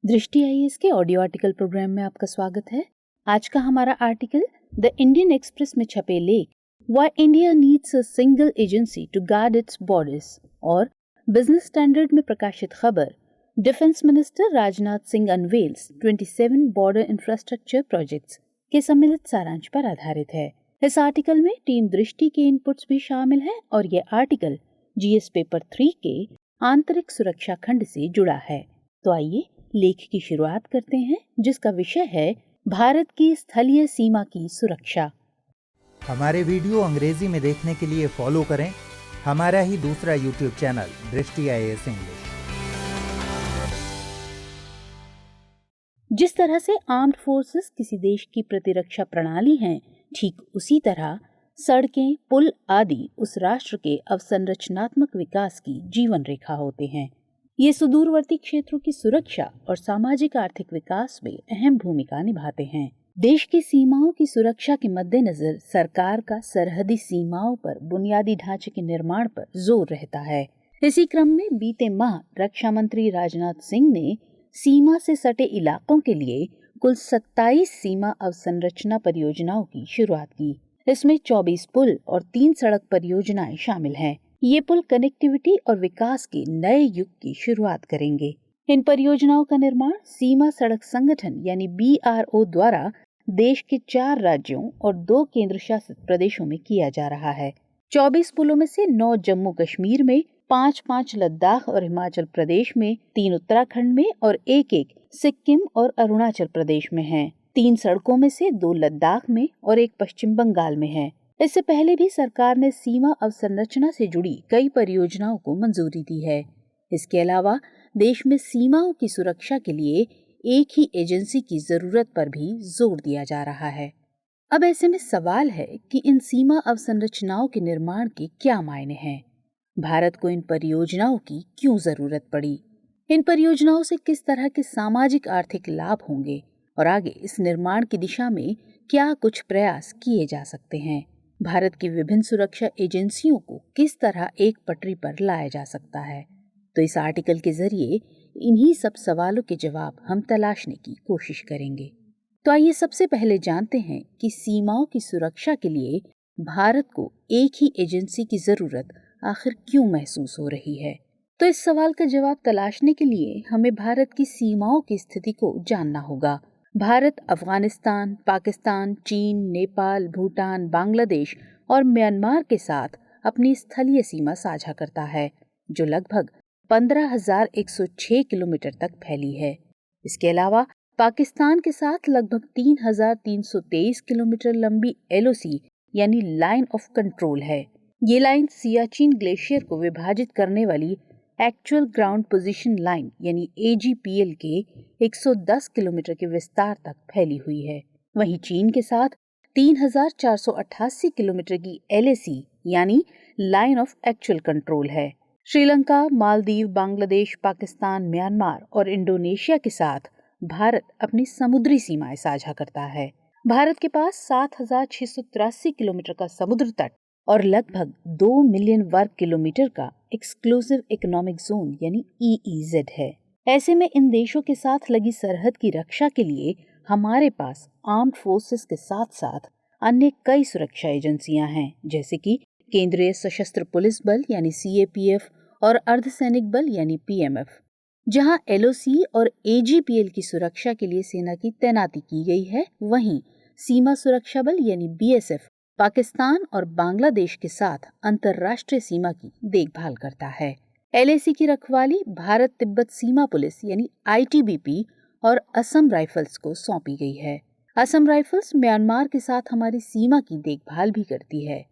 दृष्टि आईएएस के audio article programme में आपका स्वागत है। आज का हमारा आर्टिकल द इंडियन एक्सप्रेस में छपे लेख why India needs a single agency to guard its borders और बिजनेस स्टैंडर्ड में प्रकाशित खबर defence minister Rajnath Singh unveils 27 border infrastructure projects के सम्मिलित सारांश पर आधारित है। इस आर्टिकल में टीम दृष्टि के इनपुट्स भी शामिल हैं और यह आर्टिकल जीएस पेपर 3 के आंतरिक सुरक्षा खंड से जुड़ा है। तो आइए लेख की शुरुआत करते हैं, जिसका विषय है भारत की स्थलीय सीमा की सुरक्षा। हमारे वीडियो अंग्रेजी में देखने के लिए फॉलो करें हमारा ही दूसरा यूट्यूब चैनल दृष्टि आईएएस इंग्लिश। जिस तरह से आर्म्ड फोर्सेस किसी देश की प्रतिरक्षा प्रणाली हैं, ठीक उसी तरह सड़कें, पुल आदि उस राष्ट्र के अवसंरचनात्मक विकास की जीवन रेखा होते हैं। ये सुदूरवर्ती क्षेत्रों की सुरक्षा और सामाजिक आर्थिक विकास में अहम भूमिका निभाते हैं। देश की सीमाओं की सुरक्षा के मद्देनजर सरकार का सरहदी सीमाओं पर बुनियादी ढांचे के निर्माण पर जोर रहता है। इसी क्रम में बीते माह रक्षा मंत्री राजनाथ सिंह ने सीमा से सटे इलाकों के लिए कुल 27 सीमा अवसंरचना परियोजनाओं की शुरुआत की। इसमें 24 पुल और 3 सड़क परियोजनाएं शामिल हैं। ये पुल कनेक्टिविटी और विकास के नए युग की शुरुआत करेंगे। इन परियोजनाओं का निर्माण सीमा सड़क संगठन यानी BRO द्वारा देश के 4 राज्यों और 2 केंद्र शासित प्रदेशों में किया जा रहा है। 24 पुलों में से 9 जम्मू कश्मीर में, 5 लद्दाख और हिमाचल प्रदेश में, 3 उत्तराखंड में और 1 सिक्किम और अरुणाचल प्रदेश में हैं। 3 सड़कों में से 2 लद्दाख में और 1 पश्चिम बंगाल में है। इससे पहले भी सरकार ने सीमा अवसंरचना से जुड़ी कई परियोजनाओं को मंजूरी दी है। इसके अलावा देश में सीमाओं की सुरक्षा के लिए एक ही एजेंसी की जरूरत पर भी जोर दिया जा रहा है। अब ऐसे में सवाल है कि इन सीमा अवसंरचनाओं के निर्माण के क्या मायने हैं? भारत को इन परियोजनाओं की क्यों जरूरत पड़ी? इन परियोजनाओं से किस तरह के सामाजिक आर्थिक लाभ होंगे और आगे इस निर्माण की दिशा में क्या कुछ प्रयास किए जा सकते हैं? भारत की विभिन्न सुरक्षा एजेंसियों को किस तरह एक पटरी पर लाया जा सकता है? तो इस आर्टिकल के जरिए इन्हीं सब सवालों के जवाब हम तलाशने की कोशिश करेंगे। तो आइए सबसे पहले जानते हैं कि सीमाओं की सुरक्षा के लिए भारत को एक ही एजेंसी की जरूरत आखिर क्यों महसूस हो रही है। तो इस सवाल का जवाब तलाशने के लिए हमें भारत की सीमाओं की स्थिति को जानना होगा। भारत अफगानिस्तान, पाकिस्तान, चीन, नेपाल, भूटान, बांग्लादेश और म्यांमार के साथ अपनी स्थलीय सीमा साझा करता है, जो लगभग 15,106 किलोमीटर तक फैली है। इसके अलावा पाकिस्तान के साथ लगभग 3,323 किलोमीटर लंबी LOC यानी लाइन ऑफ कंट्रोल है। ये लाइन सियाचिन ग्लेशियर को विभाजित करने वाली एक्चुअल ग्राउंड पोजीशन लाइन यानी AGPL के 110 किलोमीटर के विस्तार तक फैली हुई है। वहीं चीन के साथ 3,488 किलोमीटर की LAC यानी लाइन ऑफ एक्चुअल कंट्रोल है। श्रीलंका, मालदीव, बांग्लादेश, पाकिस्तान, म्यांमार और इंडोनेशिया के साथ भारत अपनी समुद्री सीमाएं साझा करता है। भारत के पास 7,683 किलोमीटर का समुद्र तट और लगभग 2 मिलियन वर्ग किलोमीटर का एक्सक्लूसिव इकोनॉमिक जोन यानी EEZ है। ऐसे में इन देशों के साथ लगी सरहद की रक्षा के लिए हमारे पास आर्म्ड फोर्सेस के साथ साथ अन्य कई सुरक्षा एजेंसियां हैं, जैसे कि केंद्रीय सशस्त्र पुलिस बल यानी CAPF और अर्धसैनिक बल यानी PMF। जहां LOC और AGPL की सुरक्षा के लिए सेना की तैनाती की गई है, वहीं सीमा सुरक्षा बल यानी BSF पाकिस्तान और बांग्लादेश के साथ अंतर्राष्ट्रीय सीमा की देखभाल करता है। LAC की रखवाली भारत तिब्बत सीमा पुलिस यानी ITBP और असम राइफल्स को सौंपी गई है। असम राइफल्स म्यांमार के साथ हमारी सीमा की देखभाल भी करती है।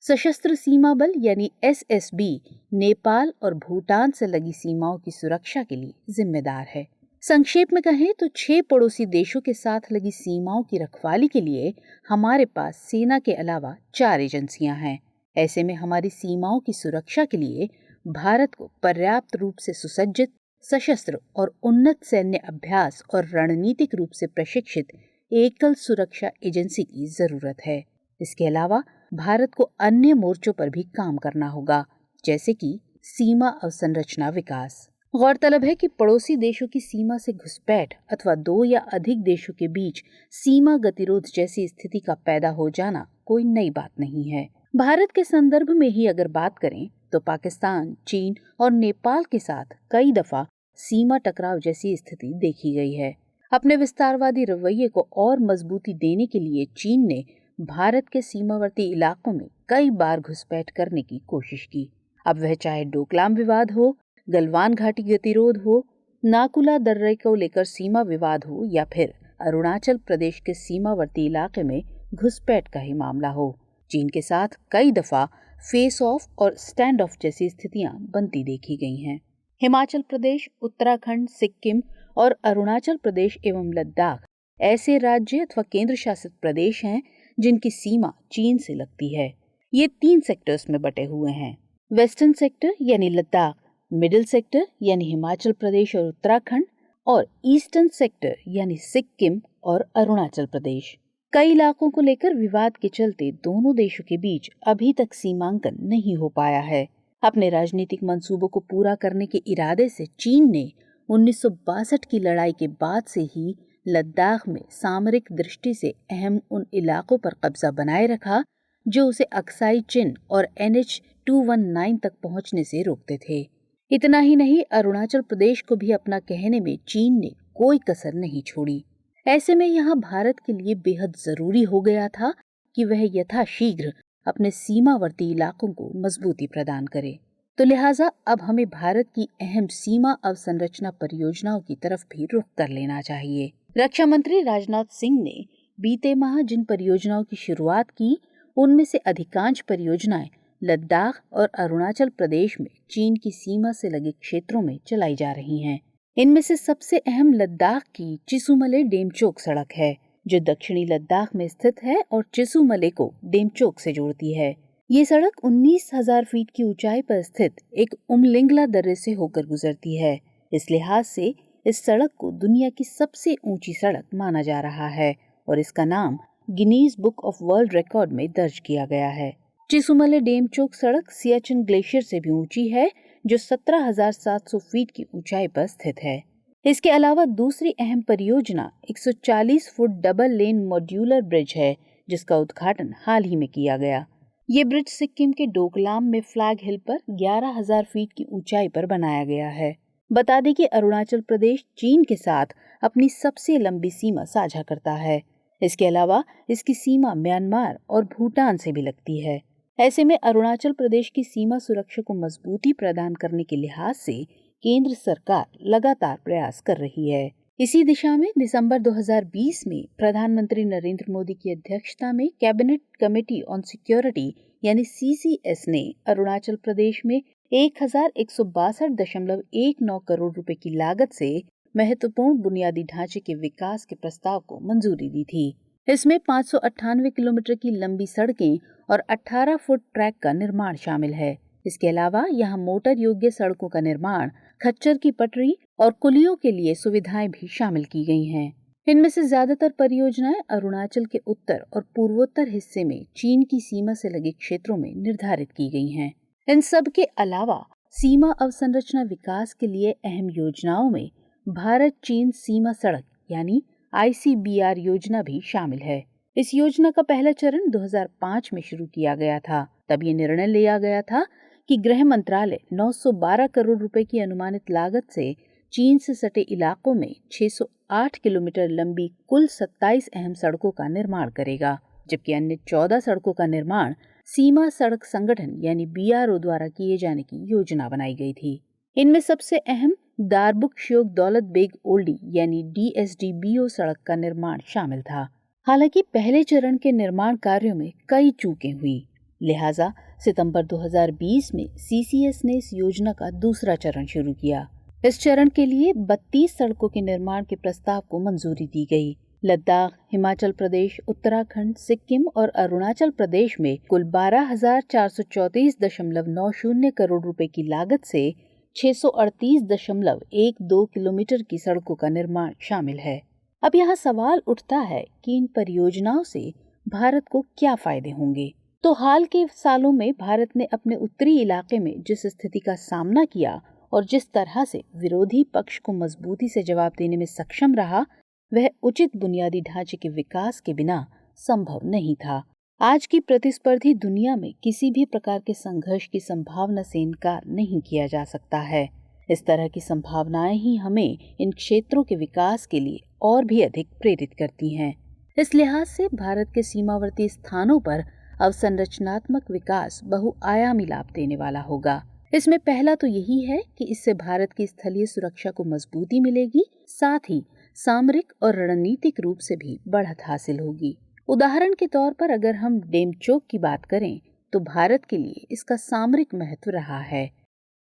सशस्त्र सीमा बल यानी SSB नेपाल और भूटान से लगी सीमाओं की सुरक्षा के लिए जिम्मेदार है। संक्षेप में कहें तो 6 पड़ोसी देशों के साथ लगी सीमाओं की रखवाली के लिए हमारे पास सेना के अलावा 4 एजेंसियां हैं। ऐसे में हमारी सीमाओं की सुरक्षा के लिए भारत को पर्याप्त रूप से सुसज्जित, सशस्त्र और उन्नत सैन्य अभ्यास और रणनीतिक रूप से प्रशिक्षित एकल सुरक्षा एजेंसी की जरूरत है। इसके अलावा भारत को अन्य मोर्चों पर भी काम करना होगा, जैसे कि सीमा अवसंरचना विकास, गौरतलब है कि पड़ोसी देशों की सीमा से घुसपैठ अथवा दो या अधिक देशों के बीच सीमा गतिरोध जैसी स्थिति का पैदा हो जाना कोई नई बात नहीं है। भारत के संदर्भ में ही अगर बात करें तो पाकिस्तान, चीन और नेपाल के साथ कई दफा सीमा टकराव जैसी स्थिति देखी गई है। अपने विस्तारवादी रवैये को और मजबूती देने के लिए चीन ने भारत के सीमावर्ती इलाकों में कई बार घुसपैठ करने की कोशिश की। अब वह चाहे डोकलाम विवाद हो, गलवान घाटी गतिरोध हो, नाकुला दर्रे को लेकर सीमा विवाद हो या फिर अरुणाचल प्रदेश के सीमावर्ती इलाके में घुसपैठ का ही मामला हो, चीन के साथ कई दफा फेस ऑफ और स्टैंड ऑफ जैसी स्थितियां बनती देखी गई हैं। हिमाचल प्रदेश, उत्तराखंड, सिक्किम और अरुणाचल प्रदेश एवं लद्दाख ऐसे राज्य अथवा केंद्र शासित प्रदेश हैं जिनकी सीमा चीन से लगती है। ये 3 सेक्टर्स में बटे हुए हैं। वेस्टर्न सेक्टर यानी लद्दाख, मिडिल सेक्टर यानी हिमाचल प्रदेश और उत्तराखंड और ईस्टर्न सेक्टर यानी सिक्किम और अरुणाचल प्रदेश। कई इलाकों को लेकर विवाद के चलते दोनों देशों के बीच अभी तक सीमांकन नहीं हो पाया है। अपने राजनीतिक मंसूबों को पूरा करने के इरादे से चीन ने 1962 की लड़ाई के बाद से ही लद्दाख में सामरिक दृष्टि से अहम उन इलाकों पर कब्जा बनाए रखा जो उसे अक्साई चिन और NH-219 तक पहुंचने से रोकते थे। इतना ही नहीं, अरुणाचल प्रदेश को भी अपना कहने में चीन ने कोई कसर नहीं छोड़ी। ऐसे में यहाँ भारत के लिए बेहद जरूरी हो गया था कि वह यथाशीघ्र अपने सीमावर्ती इलाकों को मजबूती प्रदान करे। तो लिहाजा अब हमें भारत की अहम सीमा अवसंरचना परियोजनाओं की तरफ भी रुख कर लेना चाहिए। रक्षा मंत्री राजनाथ सिंह ने बीते माह जिन परियोजनाओं की शुरुआत की, उनमें से अधिकांश परियोजनाएं लद्दाख और अरुणाचल प्रदेश में चीन की सीमा से लगे क्षेत्रों में चलाई जा रही हैं। इनमें से सबसे अहम लद्दाख की चिसुमले डेमचोक सड़क है, जो दक्षिणी लद्दाख में स्थित है और चिसुमले को डेमचोक से जोड़ती है। ये सड़क 19,000 फीट की ऊंचाई पर स्थित एक उमलिंगला दर्रे से होकर गुजरती है। इस लिहाज से इस सड़क को दुनिया की सबसे ऊंची सड़क माना जा रहा है और इसका नाम Guinness book of world record में दर्ज किया गया है। चिसुमले डेमचोक सड़क सियाचिन ग्लेशियर से भी ऊंची है, जो 17,700 फीट की ऊंचाई पर स्थित है। इसके अलावा दूसरी अहम परियोजना 140 foot double lane modular bridge है, जिसका उद्घाटन हाल ही में किया गया। ये ब्रिज सिक्किम के डोकलाम में फ्लैग हिल पर 11,000 फीट की ऊंचाई पर बनाया गया है। बता दें कि अरुणाचल प्रदेश चीन के साथ अपनी सबसे लंबी सीमा साझा करता है। इसके अलावा इसकी सीमा म्यांमार और भूटान से भी लगती है। ऐसे में अरुणाचल प्रदेश की सीमा सुरक्षा को मजबूती प्रदान करने के लिहाज से केंद्र सरकार लगातार प्रयास कर रही है। इसी दिशा में दिसंबर 2020 में प्रधानमंत्री नरेंद्र मोदी की अध्यक्षता में कैबिनेट कमेटी ऑन सिक्योरिटी यानी CCS ने अरुणाचल प्रदेश में 1,162.19 करोड़ रुपए की लागत से महत्वपूर्ण बुनियादी ढांचे के विकास के प्रस्ताव को मंजूरी दी थी। इसमें 598 किलोमीटर की लंबी सड़कें और 18 फुट ट्रैक का निर्माण शामिल है। इसके अलावा यहाँ मोटर योग्य सड़कों का निर्माण, खच्चर की पटरी और कुलियों के लिए सुविधाएं भी शामिल की गई हैं। इनमें से ज्यादातर परियोजनाएं अरुणाचल के उत्तर और पूर्वोत्तर हिस्से में चीन की सीमा से लगे क्षेत्रों में निर्धारित की गई हैं। इन सब के अलावा सीमा अवसंरचना विकास के लिए अहम योजनाओं में भारत चीन सीमा सड़क यानी ICBR योजना भी शामिल है। इस योजना का पहला चरण 2005 में शुरू किया गया था। तब ये निर्णय लिया गया था कि गृह मंत्रालय 912 करोड़ रुपए की अनुमानित लागत से चीन से सटे इलाकों में 608 किलोमीटर लंबी कुल 27 अहम सड़कों का निर्माण करेगा, जबकि अन्य 14 सड़कों का निर्माण सीमा सड़क संगठन यानी BRO द्वारा किए जाने की योजना बनाई गई थी। इनमें सबसे अहम दारबुक श्योक दौलत बेग ओल्डी यानी DSD-BO सड़क का निर्माण शामिल था। हालांकि पहले चरण के निर्माण कार्यों में कई चूकें हुई, लिहाजा सितंबर 2020 में CCS ने इस योजना का दूसरा चरण शुरू किया। इस चरण के लिए 32 सड़कों के निर्माण के प्रस्ताव को मंजूरी दी गई। लद्दाख, हिमाचल प्रदेश, उत्तराखंड, सिक्किम और अरुणाचल प्रदेश में कुल 12,434.90 करोड़ रुपए की लागत से 638.12 किलोमीटर की सड़कों का निर्माण शामिल है। अब यहाँ सवाल उठता है कि इन परियोजनाओं से भारत को क्या फायदे होंगे। तो हाल के सालों में भारत ने अपने उत्तरी इलाके में जिस स्थिति का सामना किया, और जिस तरह से विरोधी पक्ष को मजबूती से जवाब देने में सक्षम रहा, वह उचित बुनियादी ढांचे के विकास के बिना संभव नहीं था। आज की प्रतिस्पर्धी दुनिया में किसी भी प्रकार के संघर्ष की संभावना से इनकार नहीं किया जा सकता है। इस तरह की संभावनाएं ही हमें इन क्षेत्रों के विकास के लिए और भी अधिक प्रेरित करती हैं। इस लिहाज से भारत के सीमावर्ती स्थानों पर अवसंरचनात्मक विकास बहुआयामी लाभ देने वाला होगा। इसमें पहला तो यही है कि इससे भारत की स्थलीय सुरक्षा को मजबूती मिलेगी, साथ ही सामरिक और रणनीतिक रूप से भी बढ़त हासिल होगी। उदाहरण के तौर पर अगर हम डेमचोक की बात करें तो भारत के लिए इसका सामरिक महत्व रहा है।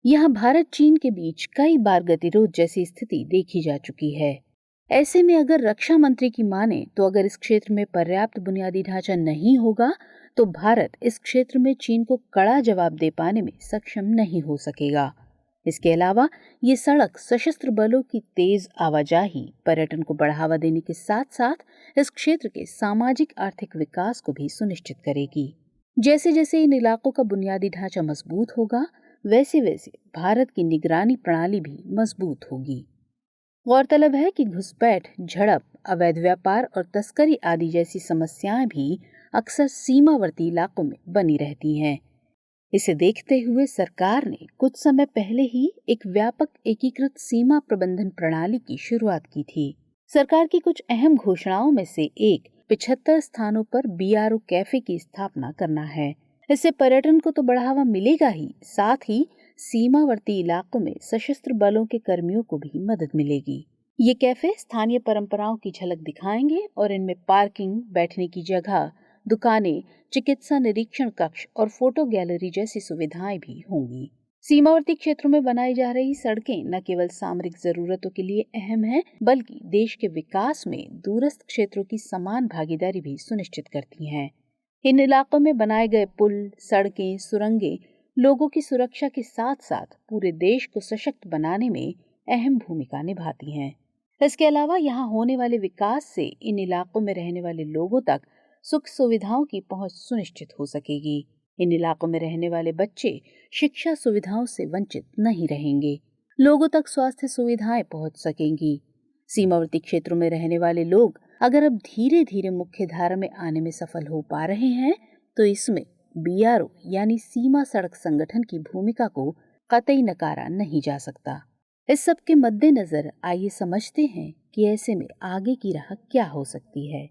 यहाँ भारत चीन के बीच कई बार गतिरोध जैसी स्थिति देखी जा चुकी है। ऐसे में अगर रक्षा मंत्री की माने तो अगर इस क्षेत्र में पर्याप्त बुनियादी ढांचा नहीं होगा तो भारत इस क्षेत्र में चीन को कड़ा जवाब दे पाने में सक्षम नहीं हो सकेगा। इसके अलावा ये सड़क सशस्त्र बलों की तेज आवाजाही, पर्यटन को बढ़ावा देने के साथ साथ इस क्षेत्र के सामाजिक आर्थिक विकास को भी सुनिश्चित करेगी। जैसे जैसे इन इलाकों का बुनियादी ढांचा मजबूत होगा, वैसे वैसे भारत की निगरानी प्रणाली भी मजबूत होगी। गौरतलब है कि घुसपैठ, झड़प, अवैध व्यापार और तस्करी आदि जैसी समस्याएं भी अक्सर सीमावर्ती इलाकों में बनी रहती हैं। इसे देखते हुए सरकार ने कुछ समय पहले ही एक व्यापक एकीकृत सीमा प्रबंधन प्रणाली की शुरुआत की थी। सरकार की कुछ अहम घोषणाओं में से एक 75 स्थानों पर BRO कैफे की स्थापना करना है। इससे पर्यटन को तो बढ़ावा मिलेगा ही, साथ ही सीमावर्ती इलाकों में सशस्त्र बलों के कर्मियों को भी मदद मिलेगी। ये कैफे स्थानीय परंपराओं की झलक दिखाएंगे और इनमें पार्किंग, बैठने की जगह, दुकानें, चिकित्सा निरीक्षण कक्ष और फोटो गैलरी जैसी सुविधाएं भी होंगी। सीमावर्ती क्षेत्रों में बनाई जा रही सड़कें न केवल सामरिक जरूरतों के लिए अहम हैं, बल्कि देश के विकास में दूरस्थ क्षेत्रों की समान भागीदारी भी सुनिश्चित करती हैं। इन इलाकों में बनाए गए पुल, सड़कें, सुरंगें लोगों की सुरक्षा के साथ साथ पूरे देश को सशक्त बनाने में अहम भूमिका निभाती हैं। इसके अलावा यहाँ होने वाले विकास से इन इलाकों में रहने वाले लोगों तक सुख सुविधाओं की पहुंच सुनिश्चित हो सकेगी। इन इलाकों में रहने वाले बच्चे शिक्षा सुविधाओं से वंचित नहीं रहेंगे, लोगों तक स्वास्थ्य सुविधाएं पहुंच सकेंगी। सीमावर्ती क्षेत्रों में रहने वाले लोग अगर अब धीरे धीरे मुख्य धारा में आने में सफल हो पा रहे हैं तो इसमें BRO यानी सीमा सड़क संगठन की भूमिका को कतई नकारा नहीं जा सकता। इस सब के मद्देनजर आइए समझते हैं कि ऐसे में आगे की राह क्या हो सकती है।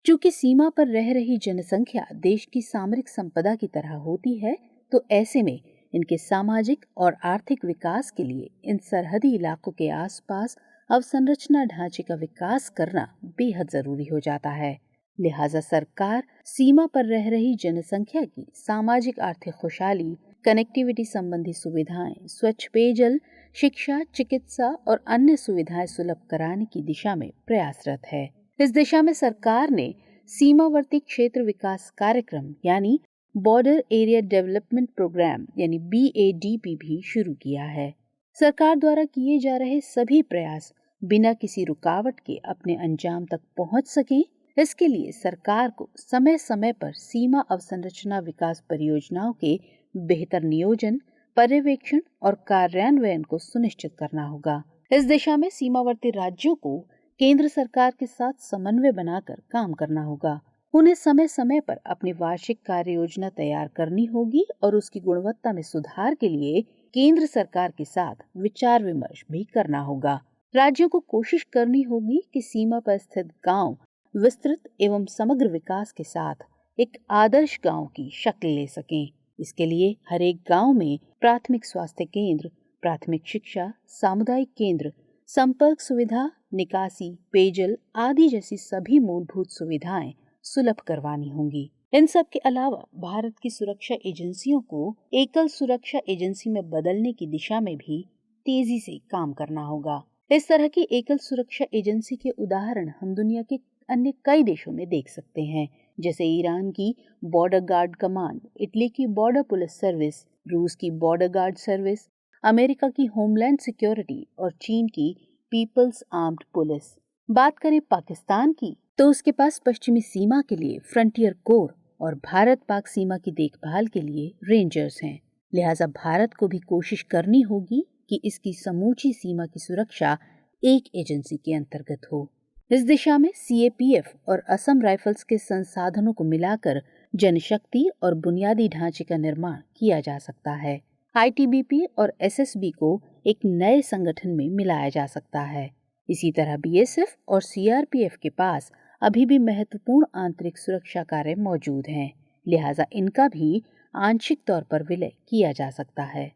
चूंकि सीमा पर रह रही जनसंख्या देश की सामरिक संपदा की तरह होती है, तो ऐसे में इनके सामाजिक और आर्थिक विकास के लिए इन सरहदी इलाकों के आसपास अवसंरचना ढांचे का विकास करना बेहद जरूरी हो जाता है। लिहाजा सरकार सीमा पर रह रही जनसंख्या की सामाजिक आर्थिक खुशहाली, कनेक्टिविटी संबंधी सुविधाएं, स्वच्छ पेयजल, शिक्षा, चिकित्सा और अन्य सुविधाएं सुलभ कराने की दिशा में प्रयासरत है। इस दिशा में सरकार ने सीमावर्ती क्षेत्र विकास कार्यक्रम यानी बॉर्डर एरिया डेवलपमेंट प्रोग्राम यानी BADP भी शुरू किया है। सरकार द्वारा किए जा रहे सभी प्रयास बिना किसी रुकावट के अपने अंजाम तक पहुंच सकें, इसके लिए सरकार को समय समय पर सीमा अवसंरचना विकास परियोजनाओं के बेहतर नियोजन, पर्यवेक्षण और कार्यान्वयन को सुनिश्चित करना होगा। इस दिशा में सीमावर्ती राज्यों को केंद्र सरकार के साथ समन्वय बनाकर काम करना होगा। उन्हें समय समय पर अपनी वार्षिक कार्य योजना तैयार करनी होगी और उसकी गुणवत्ता में सुधार के लिए केंद्र सरकार के साथ विचार विमर्श भी करना होगा। राज्यों को कोशिश करनी होगी कि सीमा पर स्थित गांव विस्तृत एवं समग्र विकास के साथ एक आदर्श गांव की शक्ल ले सकें। इसके लिए हर एक गांव में प्राथमिक स्वास्थ्य केंद्र, प्राथमिक शिक्षा, सामुदायिक केंद्र, संपर्क सुविधा, निकासी, पेयजल आदि जैसी सभी मूलभूत सुविधाएं सुलभ करवानी होंगी। इन सब के अलावा भारत की सुरक्षा एजेंसियों को एकल सुरक्षा एजेंसी में बदलने की दिशा में भी तेजी से काम करना होगा। इस तरह की एकल सुरक्षा एजेंसी के उदाहरण हम दुनिया के अन्य कई देशों में देख सकते हैं, जैसे ईरान की बॉर्डर गार्ड कमांड, इटली की बॉर्डर पुलिस सर्विस, रूस की बॉर्डर गार्ड सर्विस, अमेरिका की होमलैंड सिक्योरिटी और चीन की पीपल्स आर्म्ड पुलिस। बात करें पाकिस्तान की तो उसके पास पश्चिमी सीमा के लिए फ्रंटियर कोर और भारत पाक सीमा की देखभाल के लिए रेंजर्स हैं। लिहाजा भारत को भी कोशिश करनी होगी कि इसकी समूची सीमा की सुरक्षा एक एजेंसी के अंतर्गत हो। इस दिशा में सीएपीएफ और असम राइफल्स के संसाधनों को मिलाकर जनशक्ति और बुनियादी ढांचे का निर्माण किया जा सकता है। आईटीबीपी और एसएसबी को एक नए संगठन में मिलाया जा सकता है। इसी तरह बीएसएफ और सीआरपीएफ के पास अभी भी महत्वपूर्ण आंतरिक सुरक्षा कार्य मौजूद हैं, लिहाजा इनका भी आंशिक तौर पर विलय किया जा सकता है।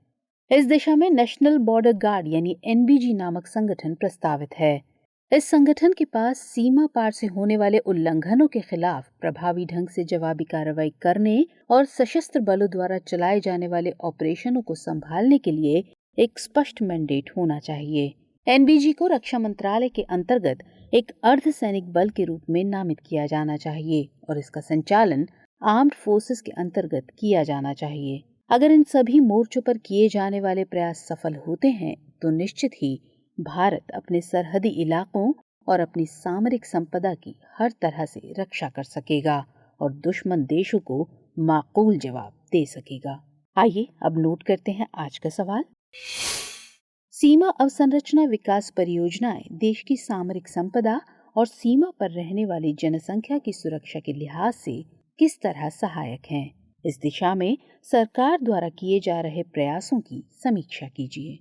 इस दिशा में नेशनल बॉर्डर गार्ड यानी एनबीजी नामक संगठन प्रस्तावित है। इस संगठन के पास सीमा पार से होने वाले उल्लंघनों के खिलाफ प्रभावी ढंग से जवाबी कार्रवाई करने और सशस्त्र बलों द्वारा चलाए जाने वाले ऑपरेशनों को संभालने के लिए एक स्पष्ट मैंडेट होना चाहिए। एनबीजी को रक्षा मंत्रालय के अंतर्गत एक अर्धसैनिक बल के रूप में नामित किया जाना चाहिए और इसका संचालन आर्म्ड फोर्सेस के अंतर्गत किया जाना चाहिए। अगर इन सभी मोर्चों पर किए जाने वाले प्रयास सफल होते हैं तो निश्चित ही भारत अपने सरहदी इलाकों और अपनी सामरिक संपदा की हर तरह से रक्षा कर सकेगा और दुश्मन देशों को माकूल जवाब दे सकेगा। आइए अब नोट करते हैं आज का सवाल। सीमा अवसंरचना विकास परियोजनाएं देश की सामरिक संपदा और सीमा पर रहने वाली जनसंख्या की सुरक्षा के लिहाज से किस तरह सहायक हैं? इस दिशा में सरकार द्वारा किए जा रहे प्रयासों की समीक्षा कीजिए।